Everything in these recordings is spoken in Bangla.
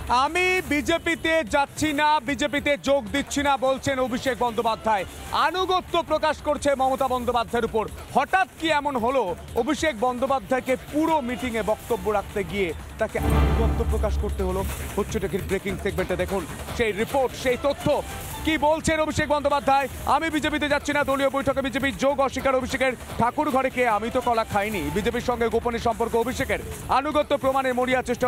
আমি বিজেপিতে যাচ্ছি না, বিজেপিতে যোগ দিচ্ছি না বলছেন অভিষেক বন্দ্যোপাধ্যায়। আনুগত্য প্রকাশ করছে মমতা বন্দ্যোপাধ্যায়ের উপর। হঠাৎ কি এমন হলো অভিষেক বন্দ্যোপাধ্যায়কে পুরো মিটিংয়ে বক্তব্য রাখতে গিয়ে তাকে আনুগত্য প্রকাশ করতে হলো? হচ্ছে ব্রেকিং সেগমেন্টে দেখুন সেই রিপোর্ট, সেই তথ্য। কি বলছেন অভিষেক বন্দ্যোপাধ্যায়? আমি বিজেপিতে যাচ্ছি না, দলীয় বৈঠকে বিজেপির যোগ অস্বীকার অভিষেকের। ঠাকুর ঘরে কে আমি তো কলা খাইনি। বিজেপির সঙ্গে গোপনে সম্পর্ক অভিষেকের। আনুগত্য প্রমাণে মরিয়া চেষ্টা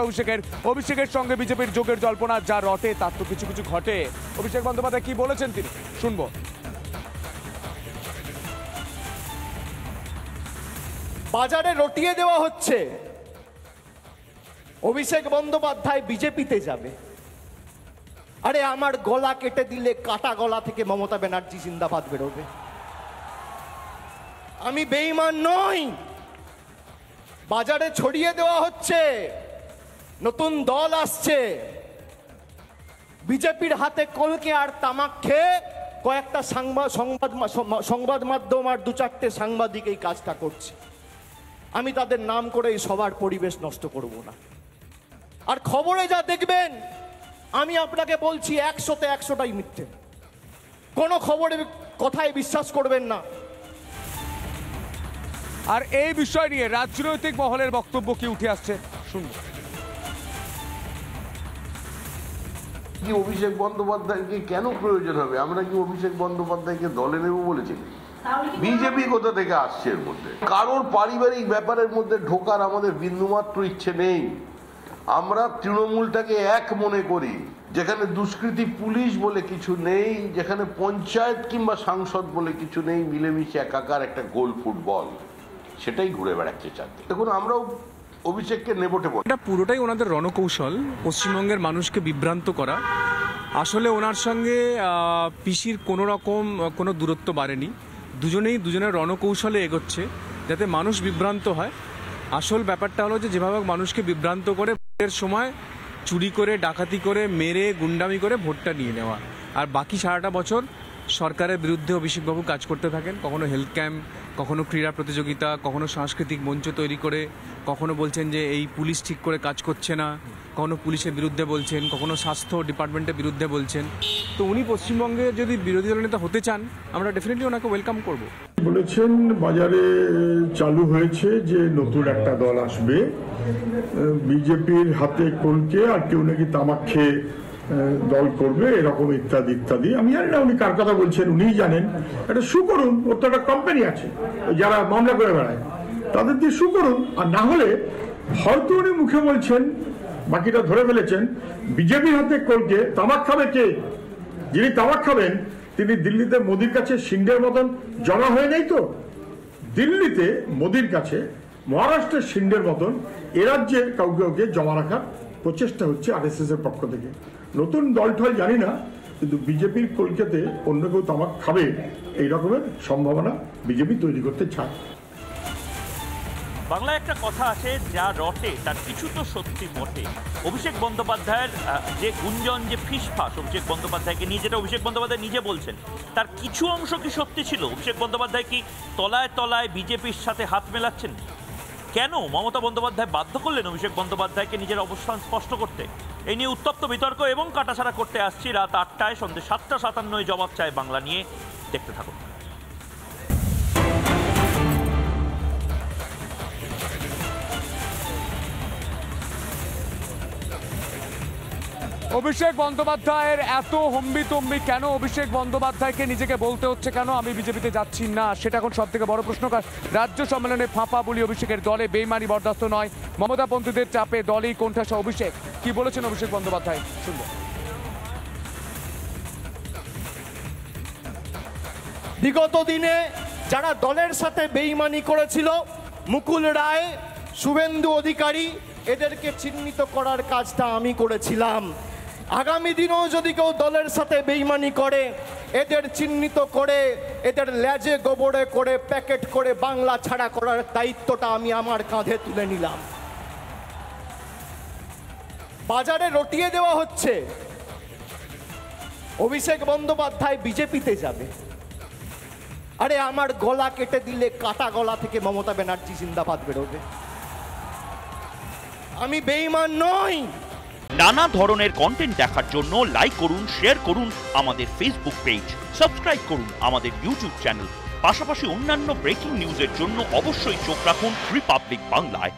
অভিষেকের সঙ্গে বিজেপির যোগের জল্পনা যা রটে তার তো কিছু কিছু ঘটে। অভিষেক বন্দ্যোপাধ্যায় কি বলেছেন তিনি শুনবো। বাজারে রটিয়ে দেওয়া হচ্ছে অভিষেক বন্দ্যোপাধ্যায় বিজেপিতে যাবে। আরে আমার গলা কেটে দিলে কাটা গলা থেকে মমতা ব্যানার্জি জিন্দাবাদ বেরোবে। আমি বেঈমান নই। বাজারে ছড়িয়ে দেওয়া হচ্ছে নতুন দল আসছে। বিজেপির হাতে কলকে আর তামাক খেয়ে কয়েকটা সংবাদ মাধ্যম আর দু চারটে সাংবাদিক এই কাজটা করছে। আমি তাদের নাম করে এই সবার পরিবেশ নষ্ট করব না। আর খবরে যা দেখবেন, আমি আপনাকে বলছি 100তে 100টাই মিথ্যে। কোনো খবরের কথায় বিশ্বাস করবেন না। আর এই বিষয় নিয়ে রাজনৈতিক মহলের বক্তব্য কি উঠে আসছে শুনুন। কি অভিষেক বন্দ্যোপাধ্যায়কে কেন প্রয়োজন হবে? আমরা কি অভিষেক বন্দ্যোপাধ্যায়কে দলে নেব বলেছি? বিজেপি কোথা থেকে আসছে এর মধ্যে? কারোর পারিবারিক ব্যাপারের মধ্যে ঢোকার আমাদের বিন্দুমাত্র ইচ্ছে নেই। আমরা তৃণমূলটাকে এক মনে করি, যেখানে দুষ্কৃতী পুলিশ বলে কিছু নেই, যেখানে পঞ্চায়েত কিংবা সাংসদ বলে কিছু নেই, মিলেমিশে একাকার একটা গোল ফুটবল, সেটাই ঘুরে বেড়াচ্ছে চারদিকে। দেখুন, আমরাও অভিষেককে নেবটে বলি। এটা পুরোটাই ওনাদের রণকৌশল, পশ্চিমবঙ্গের মানুষকে বিভ্রান্ত করা। আসলে ওনার সঙ্গে পিসির কোনো দূরত্ব বাড়েনি। দুজনেই দুজনের রণকৌশলে এগোচ্ছে যাতে মানুষ বিভ্রান্ত হয়। আসল ব্যাপারটা হলো যেভাবে মানুষকে বিভ্রান্ত করে ভোটের সময় চুরি করে, ডাকাতি করে, মেরে, গুন্ডামি করে ভোটটা নিয়ে নেওয়া। আর বাকি সারাটা বছর সরকারের বিরুদ্ধে অভিষেকবাবু কাজ করতে থাকেন। কখনো হেলথ ক্যাম্প, কখনো ক্রীড়া প্রতিযোগিতা, কখনো সাংস্কৃতিক মঞ্চ তৈরি করে, কখনো বলছেন যে এই পুলিশ ঠিক করে কাজ করছে না, কখনো পুলিশের বিরুদ্ধে বলছেন, কখনো স্বাস্থ্য ডিপার্টমেন্টের বিরুদ্ধে বলছেন। তো উনি পশ্চিমবঙ্গে যদি বিরোধী দলনেতা হতে চান, আমরা ডেফিনেটলি ওনাকে ওয়েলকাম করব। বলেছেন বাজারে চালু হয়েছে যে নতুন একটা দল আসবে, বিজেপির হাতে কলকে আর কেউ নাকি তামাক খেয়ে দল করবে, এরকম ইত্যাদি ইত্যাদি। আমি জানি না উনি কার কথা বলছেন, উনিই জানেন। এটা শু করুন, ওর তো একটা কোম্পানি আছে যারা মামলা করে বেড়ায়, তাদের দিয়ে শু করুন। আর না হলে হয়তো উনি মুখে বলছেন, বাকিটা ধরে ফেলেছেন। বিজেপির হাতে কলকে তামাক খাবে কে? যিনি তামাক খাবেন তিনি দিল্লিতে মোদির কাছে সিন্ডের মতন জমা হয়ে নেই তো? দিল্লিতে মোদির কাছে মহারাষ্ট্রের সিন্ডের মতন এ রাজ্যের কাউকে জমা রাখার প্রচেষ্টা হচ্ছে আরএসএস এর পক্ষ থেকে। নতুন দলঠল জানি না, কিন্তু বিজেপির কলকাতে অন্য কেউ তামাক খাবে এই রকমের সম্ভাবনা বিজেপি তৈরি করতে চায়। বাংলায় একটা কথা আছে, যা রটে তার কিছু তো সত্যি বটে। অভিষেক বন্দ্যোপাধ্যায়ের যে গুঞ্জন, যে ফিসফাস অভিষেক বন্দ্যোপাধ্যায়কে নিয়ে, যেটা অভিষেক বন্দ্যোপাধ্যায় নিজে বলছেন, তার কিছু অংশ কি সত্যি ছিল? অভিষেক বন্দ্যোপাধ্যায় কি তলায় তলায় বিজেপির সাথে হাত মেলাচ্ছেন? কেন মমতা বন্দ্যোপাধ্যায় বাধ্য করলেন অভিষেক বন্দ্যোপাধ্যায়কে নিজের অবস্থান স্পষ্ট করতে? এই নিয়ে উত্তপ্ত বিতর্ক এবং কাটাছাড়া করতে আসছি রাত 8টায়। সন্ধ্যে 7:57 জবাব চায় বাংলা নিয়ে। দেখতে থাকুন। অভিষেক বন্দ্যোপাধ্যায়ের এত হম্বিতম্বি কেন? অভিষেক বন্দ্যোপাধ্যায়কে নিজেকে বলতে হচ্ছে কেন আমি বিজেপিতে যাচ্ছি না? সেটা এখন সব থেকে বড় প্রশ্ন। রাজ্য সম্মেলনে ফাঁপা বলি অভিষেকের, দলে বেইমানি বরদাস্ত নয়, মমতাপন্থীদের চাপে দলেই কোণঠাসা অভিষেক। কি বলেছেন অভিষেক বন্দ্যোপাধ্যায় শুনবো। বিগত দিনে যারা দলের সাথে বেইমানি করেছিল, মুকুল রায়, শুভেন্দু অধিকারী, এদেরকে চিহ্নিত করার কাজটা আমি করেছিলাম। আগামী দিনেও যদি কেউ দলের সাথে বেইমানি করে, এদের চিহ্নিত করে, এদের লেজে গোবরে করে প্যাকেট করে বাংলা ছাড়া করার দায়িত্বটা আমি আমার কাঁধে তুলে নিলাম। বাজারে রটিয়ে দেওয়া হচ্ছে অভিষেক বন্দ্যোপাধ্যায় বিজেপিতে যাবে। আরে আমার গলা কেটে দিলে কাটা গলা থেকে মমতা ব্যানার্জি জিন্দাবাদ বেরোবে। আমি বেঈমান নই। নানা ধরনের কন্টেন্ট দেখার জন্য লাইক করুন, শেয়ার করুন আমাদের ফেসবুক পেজ, সাবস্ক্রাইব করুন আমাদের ইউটিউব চ্যানেল। পাশাপাশি অন্যান্য ব্রেকিং নিউজের জন্য অবশ্যই চোখ রাখুন রিপাবলিক বাংলায়।